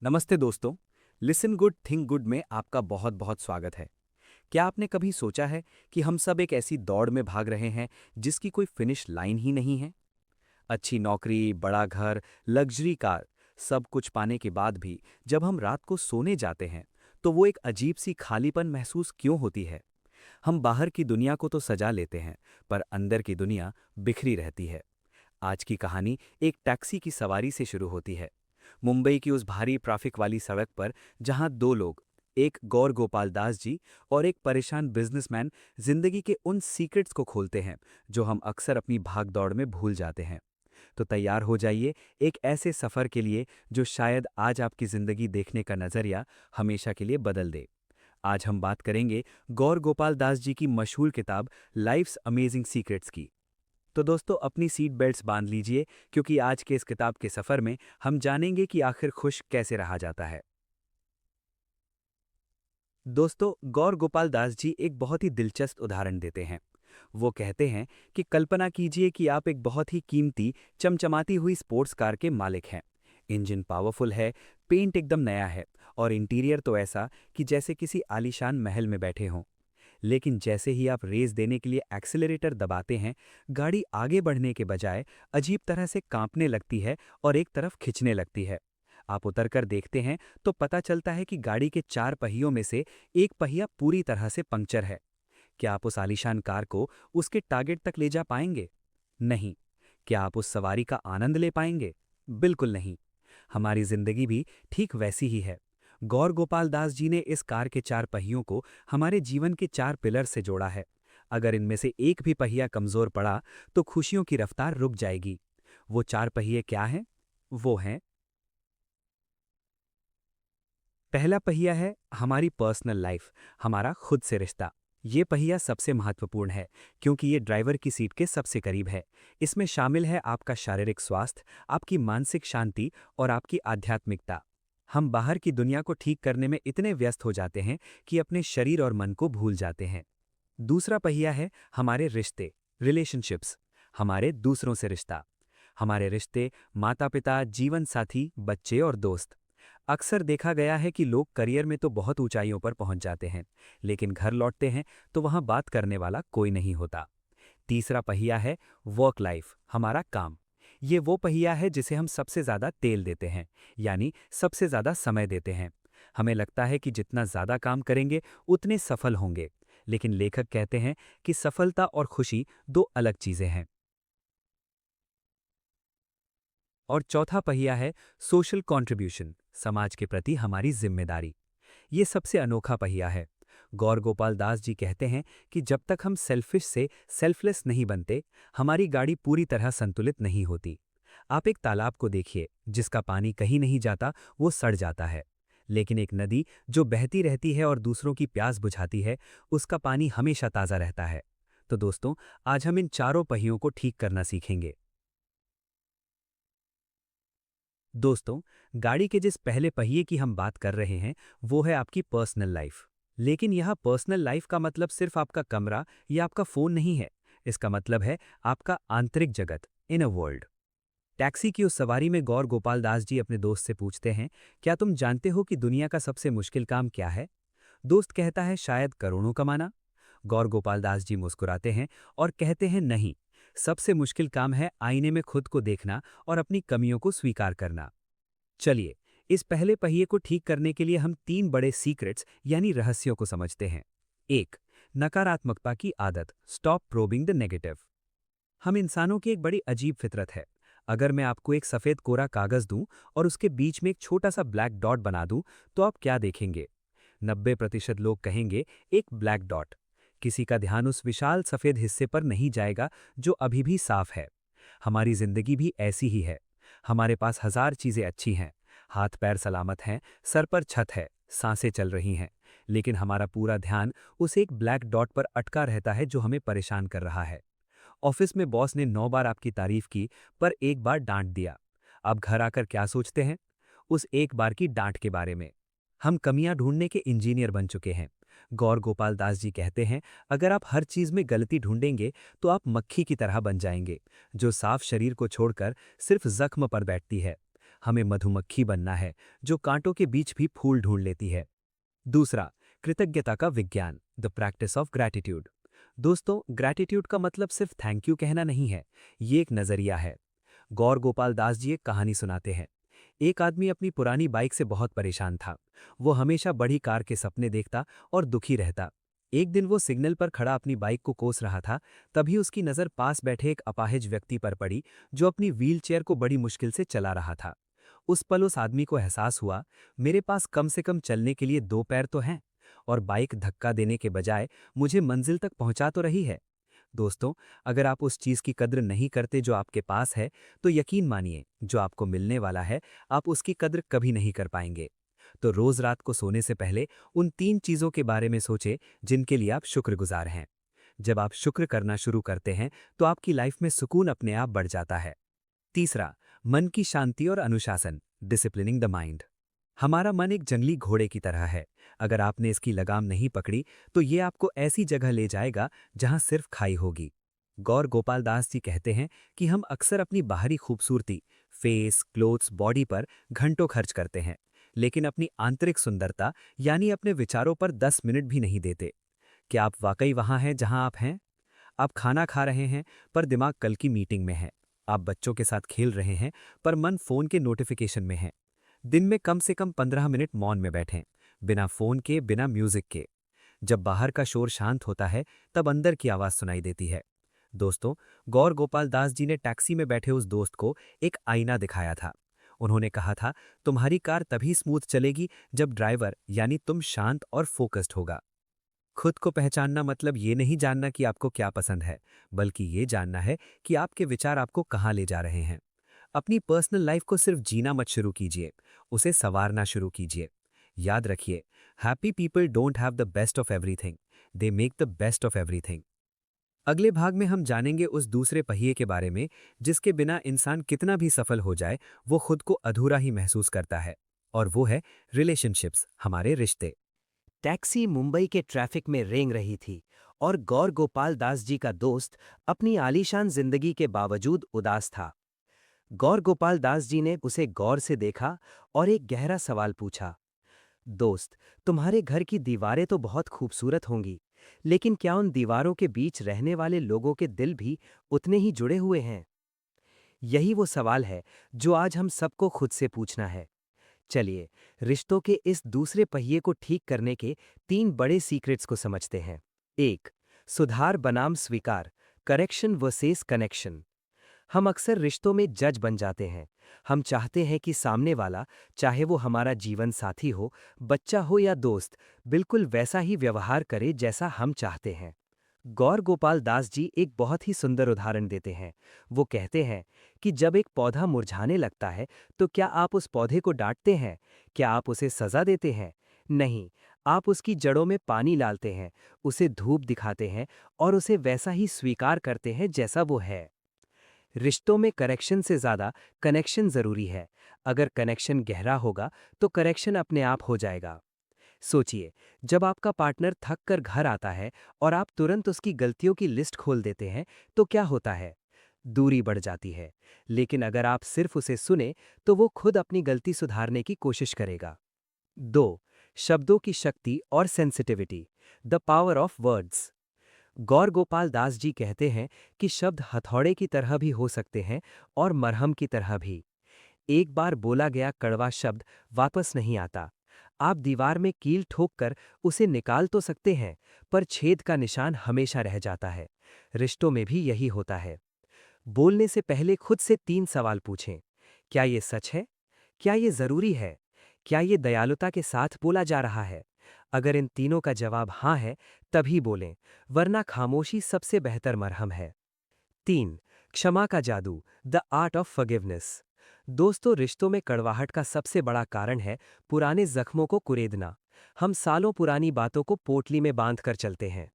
नमस्ते दोस्तों। Listen good think good में आपका बहुत बहुत स्वागत है। क्या आपने कभी सोचा है कि हम सब एक ऐसी दौड़ में भाग रहे हैं जिसकी कोई फिनिश लाइन ही नहीं है? अच्छी नौकरी, बड़ा घर, लग्जरी कार, सब कुछ पाने के बाद भी जब हम रात को सोने जाते हैं तो वो एक अजीब सी खालीपन महसूस क्यों होती है? हम बाहर की दुनिया को तो सजा लेते हैं, पर अंदर की दुनिया बिखरी रहती है। आज की कहानी एक टैक्सी की सवारी से शुरू होती है। मुंबई की उस भारी ट्रैफिक वाली सड़क पर जहां दो लोग, एक गौर गोपाल दास जी और एक परेशान बिजनेसमैन, जिंदगी के उन सीक्रेट्स को खोलते हैं जो हम अक्सर अपनी भागदौड़ में भूल जाते हैं। तो तैयार हो जाइए एक ऐसे सफर के लिए जो शायद आज आपकी जिंदगी देखने का नजरिया हमेशा के लिए बदल दे। आज हम बात करेंगे गौर गोपाल दास जी की मशहूर किताब लाइफ्स अमेजिंग सीक्रेट्स की। तो दोस्तों, अपनी सीट बेल्ट्स बांध लीजिए, क्योंकि आज के इस किताब के सफर में हम जानेंगे कि आखिर खुश कैसे रहा जाता है। दोस्तों, गौर गोपाल दास जी एक बहुत ही दिलचस्प उदाहरण देते हैं। वो कहते हैं कि कल्पना कीजिए कि आप एक बहुत ही कीमती, चमचमाती हुई स्पोर्ट्स कार के मालिक हैं। इंजन पावरफुल है, पेंट एकदम नया है और इंटीरियर तो ऐसा कि जैसे किसी आलीशान महल में बैठे हों। लेकिन जैसे ही आप रेस देने के लिए एक्सीलरेटर दबाते हैं, गाड़ी आगे बढ़ने के बजाय अजीब तरह से कांपने लगती है और एक तरफ खिंचने लगती है। आप उतरकर देखते हैं तो पता चलता है कि गाड़ी के चार पहियों में से एक पहिया पूरी तरह से पंक्चर है। क्या आप उस आलीशान कार को उसके टारगेट तक ले जा पाएंगे? नहीं। क्या आप उस सवारी का आनंद ले पाएंगे? बिल्कुल नहीं। हमारी जिंदगी भी ठीक वैसी ही है। गौर गोपाल दास जी ने इस कार के चार पहियों को हमारे जीवन के चार पिलर से जोड़ा है। अगर इनमें से एक भी पहिया कमजोर पड़ा तो खुशियों की रफ्तार रुक जाएगी। वो चार पहिए क्या हैं? वो हैं, पहला पहिया है हमारी पर्सनल लाइफ, हमारा खुद से रिश्ता। ये पहिया सबसे महत्वपूर्ण है क्योंकि ये ड्राइवर की सीट के सबसे करीब है। इसमें शामिल है आपका शारीरिक स्वास्थ्य, आपकी मानसिक शांति और आपकी आध्यात्मिकता। हम बाहर की दुनिया को ठीक करने में इतने व्यस्त हो जाते हैं कि अपने शरीर और मन को भूल जाते हैं। दूसरा पहिया है हमारे रिश्ते, रिलेशनशिप्स, हमारे दूसरों से रिश्ता। हमारे रिश्ते, माता पिता, जीवन साथी, बच्चे और दोस्त। अक्सर देखा गया है कि लोग करियर में तो बहुत ऊंचाइयों पर पहुंच जाते हैं, लेकिन घर लौटते हैं तो वहां बात करने वाला कोई नहीं होता। तीसरा पहिया है वर्क लाइफ, हमारा काम। ये वो पहिया है जिसे हम सबसे ज्यादा तेल देते हैं, यानी सबसे ज्यादा समय देते हैं। हमें लगता है कि जितना ज्यादा काम करेंगे उतने सफल होंगे, लेकिन लेखक कहते हैं कि सफलता और खुशी दो अलग चीजें हैं। और चौथा पहिया है सोशल कंट्रीब्यूशन, समाज के प्रति हमारी जिम्मेदारी। ये सबसे अनोखा पहिया है। गौर गोपाल दास जी कहते हैं कि जब तक हम सेल्फिश से सेल्फलेस नहीं बनते, हमारी गाड़ी पूरी तरह संतुलित नहीं होती। आप एक तालाब को देखिए, जिसका पानी कहीं नहीं जाता, वो सड़ जाता है। लेकिन एक नदी जो बहती रहती है और दूसरों की प्यास बुझाती है, उसका पानी हमेशा ताज़ा रहता है। तो दोस्तों, आज हम इन चारों पहियों को ठीक करना सीखेंगे। दोस्तों, गाड़ी के जिस पहले पहिए की हम बात कर रहे हैं वो है आपकी पर्सनल लाइफ। लेकिन यहाँ पर्सनल लाइफ का मतलब सिर्फ आपका कमरा या आपका फोन नहीं है। इसका मतलब है आपका आंतरिक जगत, इनर वर्ल्ड। टैक्सी की उस सवारी में गौर गोपाल दास जी अपने दोस्त से पूछते हैं, क्या तुम जानते हो कि दुनिया का सबसे मुश्किल काम क्या है? दोस्त कहता है, शायद करोड़ों कमाना। गौर गोपाल दास जी मुस्कुराते हैं और कहते हैं, नहीं, सबसे मुश्किल काम है आईने में खुद को देखना और अपनी कमियों को स्वीकार करना। चलिए, इस पहले पहिए को ठीक करने के लिए हम तीन बड़े सीक्रेट्स यानी रहस्यों को समझते हैं। एक, नकारात्मकता की आदत, स्टॉप प्रोबिंग द नेगेटिव। हम इंसानों की एक बड़ी अजीब फितरत है। अगर मैं आपको एक सफेद कोरा कागज दूं और उसके बीच में एक छोटा सा ब्लैक डॉट बना दूं, तो आप क्या देखेंगे? 90% लोग कहेंगे एक ब्लैक डॉट। किसी का ध्यान उस विशाल सफेद हिस्से पर नहीं जाएगा जो अभी भी साफ है। हमारी जिंदगी भी ऐसी ही है। हमारे पास हजार चीजें अच्छी हैं, हाथ पैर सलामत हैं, सर पर छत है, सांसें चल रही हैं, लेकिन हमारा पूरा ध्यान उस एक ब्लैक डॉट पर अटका रहता है जो हमें परेशान कर रहा है। ऑफिस में बॉस ने 9 बार आपकी तारीफ की, पर एक बार डांट दिया। अब घर आकर क्या सोचते हैं? उस एक बार की डांट के बारे में। हम कमियां ढूंढने के इंजीनियर बन चुके हैं। गौर गोपाल दास जी कहते हैं, अगर आप हर चीज में गलती ढूंढेंगे तो आप मक्खी की तरह बन जाएंगे, जो साफ शरीर को छोड़कर सिर्फ जख्म पर बैठती है। हमें मधुमक्खी बनना है जो कांटों के बीच भी फूल ढूंढ लेती है। दूसरा, कृतज्ञता का विज्ञान, द प्रैक्टिस ऑफ ग्रैटिट्यूड। दोस्तों, ग्रैटिट्यूड का मतलब सिर्फ थैंक यू कहना नहीं है, ये एक नजरिया है। गौर गोपाल दास जी एक कहानी सुनाते हैं। एक आदमी अपनी पुरानी बाइक से बहुत परेशान था। वो हमेशा बड़ी कार के सपने देखता और दुखी रहता। एक दिन वो सिग्नल पर खड़ा अपनी बाइक को कोस रहा था। तभी उसकी नज़र पास बैठे एक अपाहिज व्यक्ति पर पड़ी, जो अपनी व्हील चेयर को बड़ी मुश्किल से चला रहा था। उस पल उस आदमी को एहसास हुआ, मेरे पास कम से कम चलने के लिए दो पैर तो हैं, और बाइक धक्का देने के बजाय मुझे मंजिल तक पहुंचा तो रही है। दोस्तों, अगर आप उस चीज़ की कद्र नहीं करते जो आपके पास है, तो यकीन मानिए, जो आपको मिलने वाला है, आप उसकी कद्र कभी नहीं कर पाएंगे। तो रोज़ रात को सोने से पहले उन 3 चीज़ों के बारे में सोचें जिनके लिए आप शुक्रगुजार हैं। जब आप शुक्र करना शुरू करते हैं, तो आपकी लाइफ में सुकून अपने आप बढ़ जाता है। तीसरा, मन की शांति और अनुशासन, डिसिप्लिनिंग द माइंड। हमारा मन एक जंगली घोड़े की तरह है। अगर आपने इसकी लगाम नहीं पकड़ी, तो ये आपको ऐसी जगह ले जाएगा जहां सिर्फ खाई होगी। गौर गोपाल दास जी कहते हैं कि हम अक्सर अपनी बाहरी खूबसूरती, फेस, क्लोथ्स, बॉडी पर घंटों खर्च करते हैं, लेकिन अपनी आंतरिक सुंदरता यानी अपने विचारों पर 10 मिनट भी नहीं देते। क्या आप वाकई वहां हैं जहां आप हैं? आप खाना खा रहे हैं, पर दिमाग कल की मीटिंग में है। आप बच्चों के साथ खेल रहे हैं, पर मन फोन के नोटिफिकेशन में है। दिन में कम से कम 15 मिनट मौन में बैठें, बिना फोन के, बिना म्यूजिक के। जब बाहर का शोर शांत होता है, तब अंदर की आवाज सुनाई देती है। दोस्तों, गौर गोपाल दास जी ने टैक्सी में बैठे उस दोस्त को एक आईना दिखाया था। उन्होंने कहा था, तुम्हारी कार तभी स्मूथ चलेगी जब ड्राइवर यानी तुम शांत और फोकस्ड होगा। खुद को पहचानना मतलब ये नहीं जानना कि आपको क्या पसंद है, बल्कि ये जानना है कि आपके विचार आपको कहाँ ले जा रहे हैं। अपनी पर्सनल लाइफ को सिर्फ जीना मत शुरू कीजिए, उसे संवारना शुरू कीजिए। याद रखिए, happy people don't have the best of everything, they make the best of everything. अगले भाग में हम जानेंगे उस दूसरे पहिए के बारे में, जिसके बिना इंसान कितना भी सफल हो जाए, वो खुद को अधूरा ही महसूस करता है। और वो है रिलेशनशिप्स, हमारे रिश्ते। टैक्सी मुंबई के ट्रैफिक में रेंग रही थी और गौर गोपाल दास जी का दोस्त अपनी आलीशान जिंदगी के बावजूद उदास था। गौर गोपाल दास जी ने उसे गौर से देखा और एक गहरा सवाल पूछा। दोस्त, तुम्हारे घर की दीवारें तो बहुत खूबसूरत होंगी, लेकिन क्या उन दीवारों के बीच रहने वाले लोगों के दिल भी उतने ही जुड़े हुए हैं? यही वो सवाल है जो आज हम सबको खुद से पूछना है। चलिए, रिश्तों के इस दूसरे पहिए को ठीक करने के 3 बड़े सीक्रेट्स को समझते हैं। 1. सुधार बनाम स्वीकार, करेक्शन वर्सेस कनेक्शन। हम अक्सर रिश्तों में जज बन जाते हैं। हम चाहते हैं कि सामने वाला, चाहे वो हमारा जीवन साथी हो, बच्चा हो या दोस्त, बिल्कुल वैसा ही व्यवहार करे जैसा हम चाहते हैं। गौर गोपाल दास जी एक बहुत ही सुंदर उदाहरण देते हैं। वो कहते हैं कि जब एक पौधा मुरझाने लगता है, तो क्या आप उस पौधे को डांटते हैं? क्या आप उसे सजा देते हैं? नहीं, आप उसकी जड़ों में पानी डालते हैं, उसे धूप दिखाते हैं और उसे वैसा ही स्वीकार करते हैं जैसा वो है। रिश्तों में करेक्शन से ज़्यादा कनेक्शन ज़रूरी है। अगर कनेक्शन गहरा होगा, तो करेक्शन अपने आप हो जाएगा। सोचिए, जब आपका पार्टनर थक कर घर आता है और आप तुरंत उसकी गलतियों की लिस्ट खोल देते हैं, तो क्या होता है? दूरी बढ़ जाती है। लेकिन अगर आप सिर्फ उसे सुने, तो वो खुद अपनी गलती सुधारने की कोशिश करेगा। 2. शब्दों की शक्ति और sensitivity, the power of words. Gaur Gopal Das ji कहते हैं कि शब्द हथौड़े की तरह भी हो सकते हैं और मरहम की तरह भी। एक बार बोला गया कड़वा शब्द वापस नहीं आता। आप दीवार में कील ठोक कर उसे निकाल तो सकते हैं, पर छेद का निशान हमेशा रह जाता है। रिश्तों में भी यही होता है। बोलने से पहले खुद से 3 सवाल पूछें। क्या ये सच है? क्या ये जरूरी है? क्या ये दयालुता के साथ बोला जा रहा है? अगर इन तीनों का जवाब हाँ है, तभी बोलें, वरना खामोशी सबसे बेहतर मरहम है। 3. क्षमा का जादू, द आर्ट ऑफ फॉरगिवनेस। दोस्तों, रिश्तों में कड़वाहट का सबसे बड़ा कारण है पुराने जख्मों को कुरेदना। हम सालों पुरानी बातों को पोटली में बांध कर चलते हैं।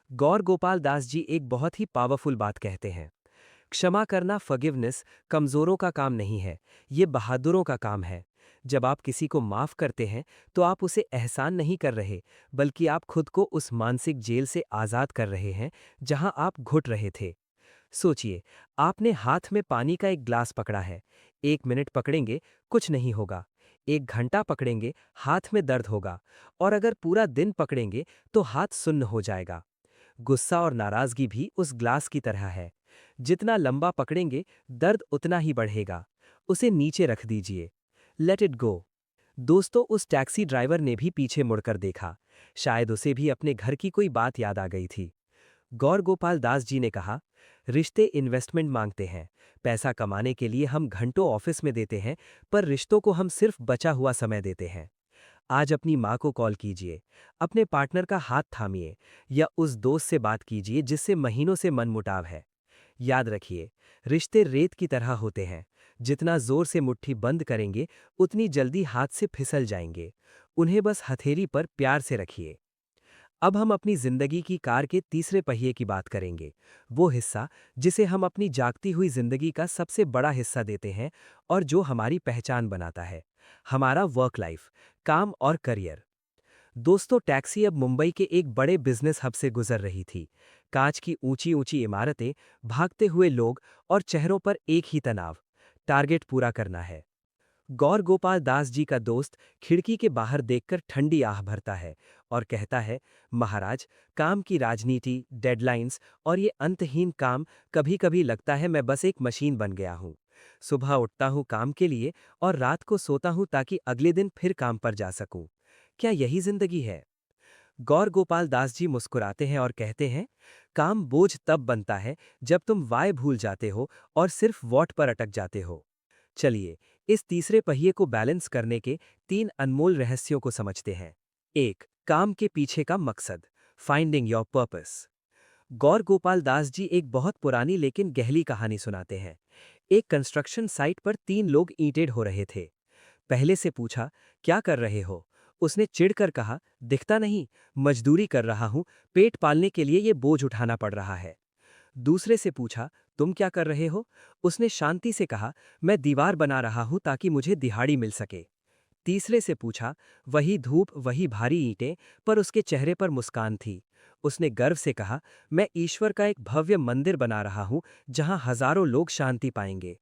गौर गोपाल दास जी एक बहुत ही पावरफुल बात कहते हैं। क्षमा करना, फॉरगिवनेस, कमजोरों का काम नहीं है, ये बहादुरों का काम है। जब आप किसी को माफ करते हैं, तो आप उसे एहसान नहीं कर रहे, बल्कि आप खुद को उस मानसिक जेल से आजाद कर रहे हैं जहां आप घुट रहे थे। सोचिए, आपने हाथ में पानी का एक ग्लास पकड़ा है। 1 मिनट पकड़ेंगे, कुछ नहीं होगा। 1 घंटा पकड़ेंगे, हाथ में दर्द होगा। और अगर पूरा दिन पकड़ेंगे, तो हाथ सुन्न हो जाएगा। गुस्सा और नाराजगी भी उस ग्लास की तरह है। जितना लंबा पकड़ेंगे, दर्द उतना ही बढ़ेगा। उसे नीचे रख दीजिए। Let it go. दोस्तों, उस टैक्सी ड्राइवर ने भी पीछे मुड़कर देखा। शायद उसे भी अपने घर की कोई बात याद आ गई थी। गौर गोपाल दास जी ने कहा, रिश्ते इन्वेस्टमेंट मांगते हैं। पैसा कमाने के लिए हम घंटों ऑफिस में देते हैं, पर रिश्तों को हम सिर्फ बचा हुआ समय देते हैं। आज अपनी माँ को कॉल कीजिए, अपने पार्टनर का हाथ थामिए, या उस दोस्त से बात कीजिए जिससे महीनों से मनमुटाव है। याद रखिए, रिश्ते रेत की तरह होते हैं। जितना जोर से मुट्ठी बंद करेंगे, उतनी जल्दी हाथ से फिसल जाएंगे। उन्हें बस हथेली पर प्यार से रखिए। अब हम अपनी जिंदगी की कार के तीसरे पहिए की बात करेंगे। वो हिस्सा जिसे हम अपनी जागती हुई जिंदगी का सबसे बड़ा हिस्सा देते हैं और जो हमारी पहचान बनाता है, हमारा वर्क लाइफ, काम और करियर। दोस्तों, टैक्सी अब मुंबई के एक बड़े बिजनेस हब से गुजर रही थी। कांच की ऊंची ऊंची इमारतें, भागते हुए लोग और चेहरों पर एक ही तनाव, टारगेट पूरा करना है। गौर गोपाल दास जी का दोस्त खिड़की के बाहर देखकर ठंडी आह भरता है और कहता है, महाराज, काम की राजनीति, डेडलाइंस और ये अंतहीन काम, कभी कभी लगता है मैं बस एक मशीन बन गया हूँ। सुबह उठता हूँ काम के लिए और रात को सोता हूँ ताकि अगले दिन फिर काम पर जा सकूं। क्या यही जिंदगी है? गौर गोपाल दास जी मुस्कुराते हैं और कहते हैं, काम बोझ तब बनता है जब तुम वाय भूल जाते हो और सिर्फ वॉट पर अटक जाते हो। चलिए, इस तीसरे पहिए को बैलेंस करने के 3 अनमोल रहस्यों को समझते हैं। 1. काम के पीछे का मकसद, फाइंडिंग योर पर्पस। गौर गोपाल दास जी एक बहुत पुरानी लेकिन गहरी कहानी सुनाते हैं। एक कंस्ट्रक्शन साइट पर 3 लोग ईंटें ढो रहे थे। पहले से पूछा, क्या कर रहे हो? उसने चिढ़कर कहा, दिखता नहीं, मजदूरी कर रहा हूं, पेट पालने के लिए ये बोझ उठाना पड़ रहा है। दूसरे से पूछा, तुम क्या कर रहे हो? उसने शांति से कहा, मैं दीवार बना रहा हूं ताकि मुझे दिहाड़ी मिल सके। तीसरे से पूछा, वही धूप, वही भारी ईंटें, पर उसके चेहरे पर मुस्कान थी। उसने गर्व से कहा, मैं ईश्वर का एक भव्य मंदिर बना रहा हूं जहां हजारों लोग शांति पाएंगे।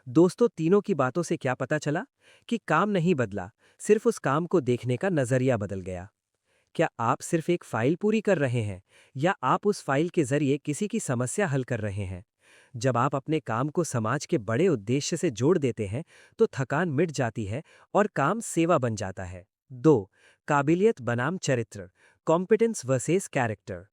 दोस्तों, तीनों की बातों से क्या पता चला? कि काम नहीं बदला, सिर्फ उस काम को देखने का नजरिया बदल गया। क्या आप सिर्फ एक फाइल पूरी कर रहे हैं, या आप उस फाइल के जरिए किसी की समस्या हल कर रहे हैं? जब आप अपने काम को समाज के बड़े उद्देश्य से जोड़ देते हैं, तो थकान मिट जाती है और काम सेवा बन जाता है। 2. काबिलियत बनाम चरित्र, कॉम्पिटेंस वर्सेस कैरेक्टर।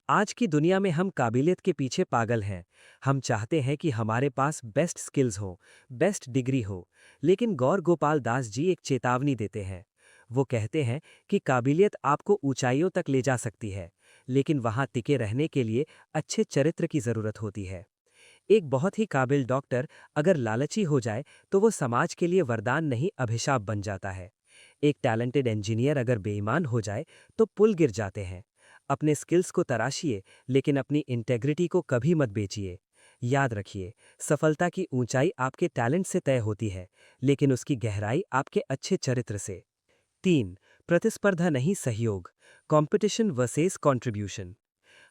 आज की दुनिया में हम काबिलियत के पीछे पागल हैं। हम चाहते हैं कि हमारे पास बेस्ट स्किल्स हो, बेस्ट डिग्री हो। लेकिन गौर गोपाल दास जी एक चेतावनी देते हैं। वो कहते हैं कि काबिलियत आपको ऊंचाइयों तक ले जा सकती है, लेकिन वहां टिके रहने के लिए अच्छे चरित्र की जरूरत होती है। एक बहुत ही काबिल डॉक्टर अगर लालची हो जाए, तो वो समाज के लिए वरदान नहीं, अभिशाप बन जाता है। एक टैलेंटेड इंजीनियर अगर बेईमान हो जाए, तो पुल गिर जाते हैं। अपने स्किल्स को तराशिए, लेकिन अपनी इंटेग्रिटी को कभी मत बेचिए। याद रखिए, सफलता की ऊंचाई आपके टैलेंट से तय होती है, लेकिन उसकी गहराई आपके अच्छे चरित्र से। 3. प्रतिस्पर्धा नहीं, सहयोग, कंपटीशन वर्सेस कंट्रीब्यूशन।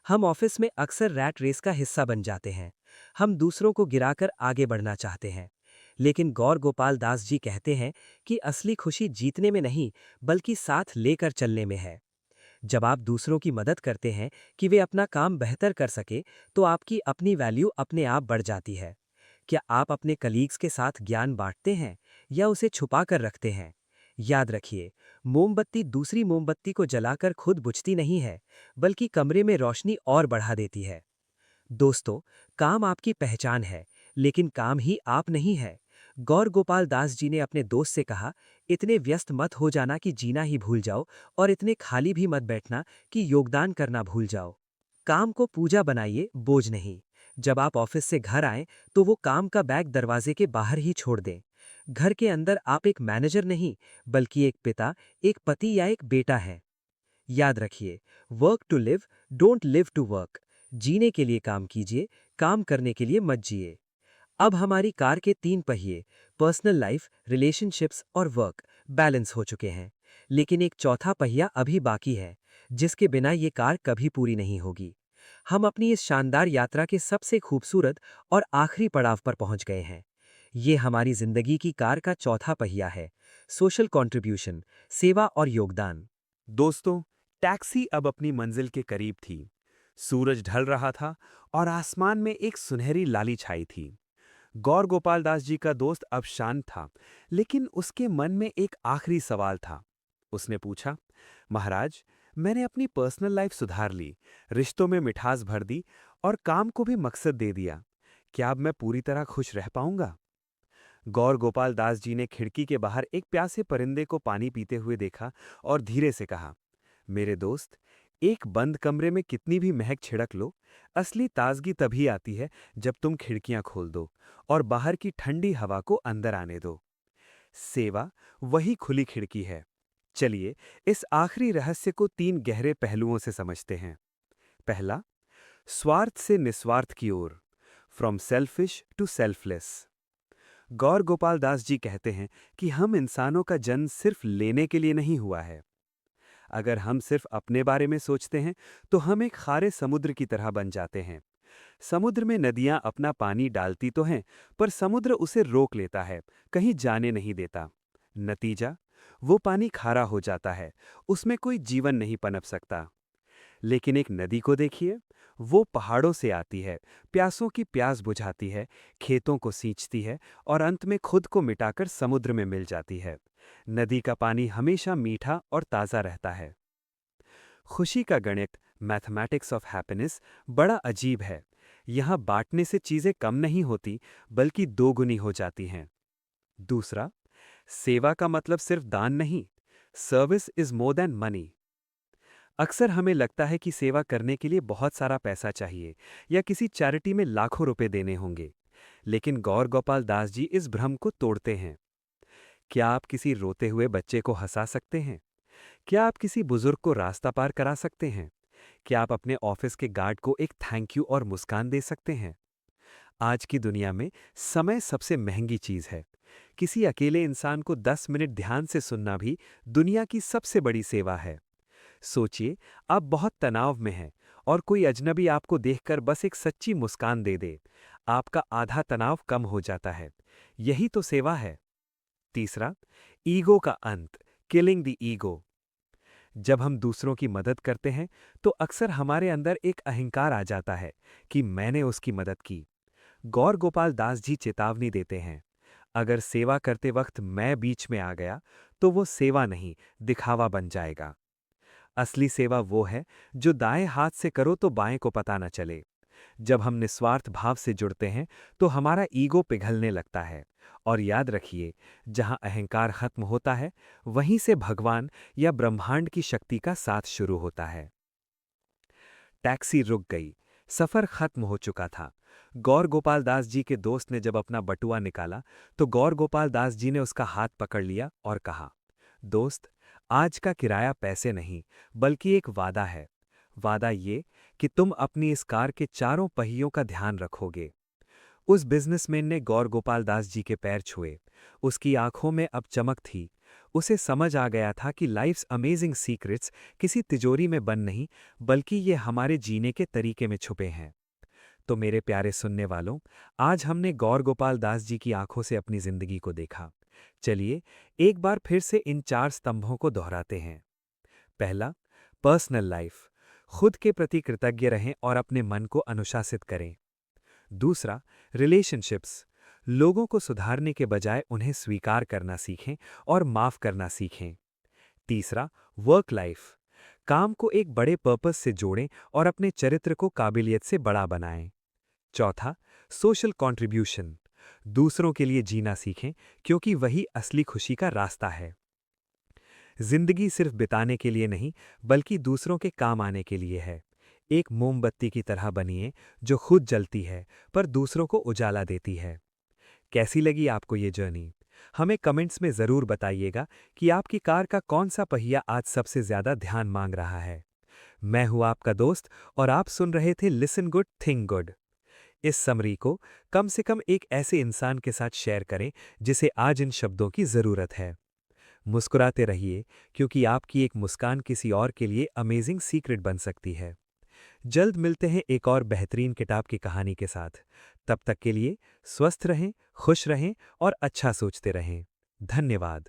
हम ऑफिस में अक्सर रैट रेस का हिस्सा बन जाते हैं। हम दूसरों को गिराकर आगे बढ़ना चाहते हैं। लेकिन गौर गोपाल दास जी कहते हैं कि असली खुशी जीतने में नहीं, बल्कि साथ लेकर चलने में है। जब आप दूसरों की मदद करते हैं कि वे अपना काम बेहतर कर सके, तो आपकी अपनी वैल्यू अपने आप बढ़ जाती है। क्या आप अपने कलीग्स के साथ ज्ञान बांटते हैं, या उसे छुपा कर रखते हैं? याद रखिए, मोमबत्ती दूसरी मोमबत्ती को जलाकर खुद बुझती नहीं है, बल्कि कमरे में रोशनी और बढ़ा देती है। दोस्तों, काम आपकी पहचान है, लेकिन काम ही आप नहीं है। गौर गोपाल दास जी ने अपने दोस्त से कहा, इतने व्यस्त मत हो जाना कि जीना ही भूल जाओ, और इतने खाली भी मत बैठना कि योगदान करना भूल जाओ। काम को पूजा बनाइए, बोझ नहीं। जब आप ऑफिस से घर आएं, तो वो काम का बैग दरवाजे के बाहर ही छोड़ दें। घर के अंदर आप एक मैनेजर नहीं, बल्कि एक पिता, एक पति या एक बेटा हैं। याद रखिए, work to live, don't live to work. जीने के लिए काम कीजिए, काम करने के लिए मत जिए। अब हमारी कार के 3 पहिए, पर्सनल लाइफ, रिलेशनशिप्स और वर्क, बैलेंस हो चुके हैं। लेकिन एक चौथा पहिया अभी बाकी है, जिसके बिना ये कार कभी पूरी नहीं होगी। हम अपनी इस शानदार यात्रा के सबसे खूबसूरत और आखिरी पड़ाव पर पहुंच गए हैं। ये हमारी जिंदगी की कार का चौथा पहिया है। सोशल कंट्रीब्यूशन, सेवा और योगदान। दोस्तों, टैक्सी अब अपनी मंजिल के करीब थी। सूरज ढल रहा था और आसमान में एक सुनहरी लाली छाई थी। गौर गोपाल दास जी का दोस्त अब शांत था, लेकिन उसके मन में एक आखिरी सवाल था। उसने पूछा, महाराज, मैंने अपनी पर्सनल लाइफ सुधार ली, रिश्तों में मिठास भर दी और काम को भी मकसद दे दिया। क्या अब मैं पूरी तरह खुश रह पाऊंगा? गौर गोपाल दास जी ने खिड़की के बाहर एक प्यासे परिंदे को पानी पीते हुए देखा और धीरे से कहा, मेरे दोस्त, एक बंद कमरे में कितनी भी महक छिड़क लो, असली ताजगी तभी आती है जब तुम खिड़कियां खोल दो और बाहर की ठंडी हवा को अंदर आने दो। सेवा वही खुली खिड़की है। चलिए, इस आखिरी रहस्य को 3 गहरे पहलुओं से समझते हैं। पहला, स्वार्थ से निस्वार्थ की ओर, फ्रॉम सेल्फिश टू सेल्फलेस। गौर गोपाल दास जी कहते हैं कि हम इंसानों का जन्म सिर्फ लेने के लिए नहीं हुआ है। अगर हम सिर्फ अपने बारे में सोचते हैं तो हम एक खारे समुद्र की तरह बन जाते हैं। समुद्र में नदियां अपना पानी डालती तो हैं, पर समुद्र उसे रोक लेता है, कहीं जाने नहीं देता। नतीजा, वो पानी खारा हो जाता है, उसमें कोई जीवन नहीं पनप सकता। लेकिन एक नदी को देखिए, वो पहाड़ों से आती है, प्यासों की प्यास बुझाती है, खेतों को सींचती है और अंत में खुद को मिटाकर समुद्र में मिल जाती है। नदी का पानी हमेशा मीठा और ताज़ा रहता है। खुशी का गणित, मैथमेटिक्स ऑफ हैप्पीनेस, बड़ा अजीब है। यहाँ बांटने से चीज़ें कम नहीं होती, बल्कि दोगुनी हो जाती हैं। दूसरा, सेवा का मतलब सिर्फ दान नहीं। Service is more than money. अक्सर हमें लगता है कि सेवा करने के लिए बहुत सारा पैसा चाहिए या किसी चैरिटी में लाखों रुपए देने होंगे। लेकिन गौर गोपाल दास जी इस भ्रम को तोड़ते हैं। क्या आप किसी रोते हुए बच्चे को हंसा सकते हैं? क्या आप किसी बुजुर्ग को रास्ता पार करा सकते हैं? क्या आप अपने ऑफिस के गार्ड को एक थैंक यू और मुस्कान दे सकते हैं? आज की दुनिया में समय सबसे महंगी चीज है। किसी अकेले इंसान को 10 मिनट ध्यान से सुनना भी दुनिया की सबसे बड़ी सेवा है। सोचिए, आप बहुत तनाव में हैं और कोई अजनबी आपको देखकर बस एक सच्ची मुस्कान दे दे, आपका आधा तनाव कम हो जाता है। यही तो सेवा है। तीसरा, ईगो का अंत, किलिंग द ईगो। जब हम दूसरों की मदद करते हैं तो अक्सर हमारे अंदर एक अहंकार आ जाता है कि मैंने उसकी मदद की। गौर गोपाल दास जी चेतावनी देते हैं, अगर सेवा करते वक्त मैं बीच में आ गया तो वो सेवा नहीं, दिखावा बन जाएगा। असली सेवा वो है जो दाएं हाथ से करो तो बाएं को पता न चले। जब हम निस्वार्थ भाव से जुड़ते हैं तो हमारा ईगो पिघलने लगता है। और याद रखिए, जहां अहंकार खत्म होता है, वहीं से भगवान या ब्रह्मांड की शक्ति का साथ शुरू होता है। टैक्सी रुक गई। सफर खत्म हो चुका था। गौर गोपाल दास जी के दोस्त ने जब अपना बटुआ निकाला तो गौर गोपाल दास जी ने उसका हाथ पकड़ लिया और कहा, दोस्त, आज का किराया पैसे नहीं, बल्कि एक वादा है। वादा ये कि तुम अपनी इस कार के चारों पहियों का ध्यान रखोगे। उस बिजनेसमैन ने गौर गोपाल दास जी के पैर छुए। उसकी आंखों में अब चमक थी। उसे समझ आ गया था कि लाइफ्स अमेजिंग सीक्रेट्स किसी तिजोरी में बंद नहीं, बल्कि ये हमारे जीने के तरीके में छुपे हैं। तो मेरे प्यारे सुनने वालों, आज हमने गौर गोपाल दास जी की आंखों से अपनी जिंदगी को देखा। चलिए, एक बार फिर से इन 4 स्तंभों को दोहराते हैं। पहला, पर्सनल लाइफ, खुद के प्रति कृतज्ञ रहें और अपने मन को अनुशासित करें। दूसरा, रिलेशनशिप्स, लोगों को सुधारने के बजाय उन्हें स्वीकार करना सीखें और माफ करना सीखें। तीसरा, वर्क लाइफ, काम को एक बड़े पर्पस से जोड़ें और अपने चरित्र को काबिलियत से बड़ा बनाएं। चौथा, सोशल कंट्रीब्यूशन, दूसरों के लिए जीना सीखें, क्योंकि वही असली खुशी का रास्ता है। जिंदगी सिर्फ बिताने के लिए नहीं, बल्कि दूसरों के काम आने के लिए है। एक मोमबत्ती की तरह बनिए जो खुद जलती है पर दूसरों को उजाला देती है। कैसी लगी आपको ये जर्नी? हमें कमेंट्स में ज़रूर बताइएगा कि आपकी कार का कौन सा पहिया आज सबसे ज़्यादा ध्यान मांग रहा है। मैं हूं आपका दोस्त और आप सुन रहे थे लिसन गुड थिंक गुड। इस समरी को कम से कम एक ऐसे इंसान के साथ शेयर करें जिसे आज इन शब्दों की ज़रूरत है। मुस्कुराते रहिए, क्योंकि आपकी एक मुस्कान किसी और के लिए अमेजिंग सीक्रेट बन सकती है। जल्द मिलते हैं एक और बेहतरीन किताब की कहानी के साथ। तब तक के लिए स्वस्थ रहें, खुश रहें और अच्छा सोचते रहें। धन्यवाद।